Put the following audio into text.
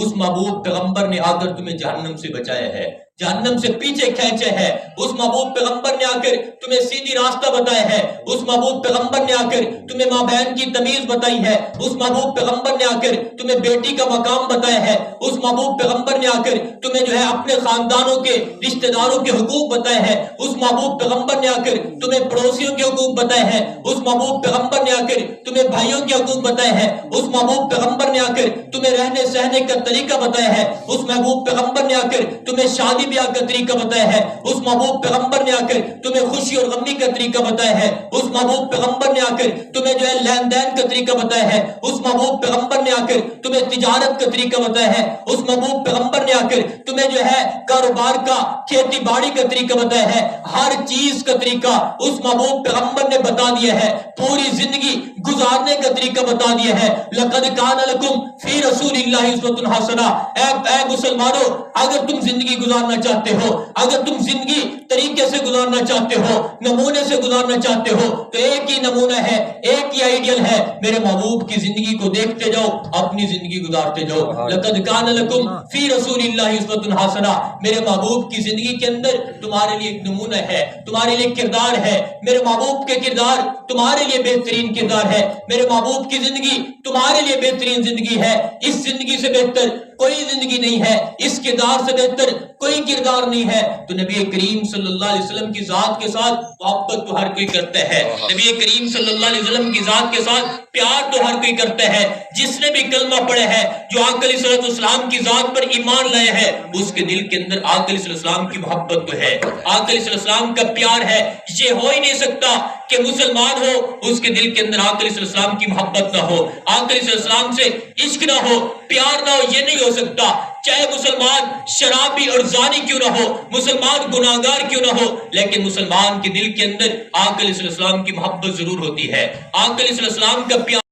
उस महबूब पैगंबर ने आकर तुम्हें जहन्नम से बचाया है, जहन्नम से पीछे खींचे है। उस महबूब पैगंबर ने आकर तुम्हें सीधी रास्ता बताया है। उस महबूब पैगंबर ने आकर तुम्हें माँ बहन की तमीज बताई है। उस महबूब पैगंबर ने आकर तुम्हें बेटी का मकाम बताया है। उस महबूब पैगंबर ने आकर तुम्हें जो है अपने खानदानों के रिश्तेदारों के हुकूक बताए हैं। उस महबूब पैगंबर ने आकर तुम्हें पड़ोसियों के हुकूक बताए हैं। उस महबूब पैगंबर ने आकर तुम्हें भाइयों के हुकूक बताए हैं। उस महबूब पैगंबर ने आकर तुम्हें रहने सहने का तरीका बताया है। उस महबूब पैगंबर ने आकर तुम्हें शादी ब्याह का तरीका बताया है। उस महबूब पैगंबर ने आकर तुम्हें खुशी और गमी का तरीका बताया है। उस महबूब पैगंबर ने आकर तुम्हें जो है लेन देन का तरीका बताया है। उस महबूब पैगंबर ने आकर तुम्हें तिजारत का तरीका बताया है। उस महबूब पैगंबर ने आकर तुम्हें जो है कारोबार का, खेती बाड़ी का तरीका बताया है। हर चीज का तरीका उस महबूब पैगंबर ने बता दिया है। पूरी जिंदगी गुजारने का तरीका बता दिया है। लक़द कान लकुम फी रसूलिल्लाहि उस्वतुन हसना। ऐ मुसलमानों, अगर तुम जिंदगी गुजारना चाहते हो, अगर तुम जिंदगी तरीके से गुजारना चाहते हो, नमूने से गुजारना चाहते हो, तो एक ही नमूना है, एक ही आइडियल है। मेरे महबूब की जिंदगी को देखते जाओ, अपनी जिंदगी गुजारते जाओ। लक़द कान लकुम फी रसूलिल्लाहि उस्वतुन हसना। मेरे महबूब की जिंदगी के अंदर तुम्हारे लिए एक नमूना है, तुम्हारे लिए किरदार है। मेरे महबूब के किरदार तुम्हारे लिए बेहतरीन किरदार है। मेरे महबूब की जिंदगी तुम्हारे लिए बेहतरीन जिंदगी है। इस जिंदगी से बेहतर कोई जिंदगी नहीं है, इस किरदार से बेहतर कोई किरदार नहीं है। तो नबी करीम सल्लल्लाहु अलैहि वसल्लम की जात के साथ मोहब्बत तो हर कोई करता है। नबी करीम सल्लल्लाहु अलैहि वसल्लम की जात के साथ प्यार तो हर कोई करता है। जिसने भी कलमा पढ़ा है, जो आका अलैहिस्सलाम की जात पर ईमान लाया है, उसके दिल के अंदर आका अलैहिस्सलाम की मोहब्बत तो है, आका अलैहिस्सलाम का प्यार है। ये हो ही नहीं सकता कि मुसलमान हो, उसके दिल के अंदर आका अलैहिस्सलाम की मोहब्बत ना हो, आका अलैहिस्सलाम से इश्क ना हो, प्यार ना हो। ये नहीं हो सकता। चाहे मुसलमान शराबी और जानी क्यों ना हो, मुसलमान गुनाहगार क्यों ना हो, लेकिन मुसलमान के दिल के अंदर आका अलैहिस्सलाम की मोहब्बत जरूर होती है। आका अलैहिस्सलाम का प्यार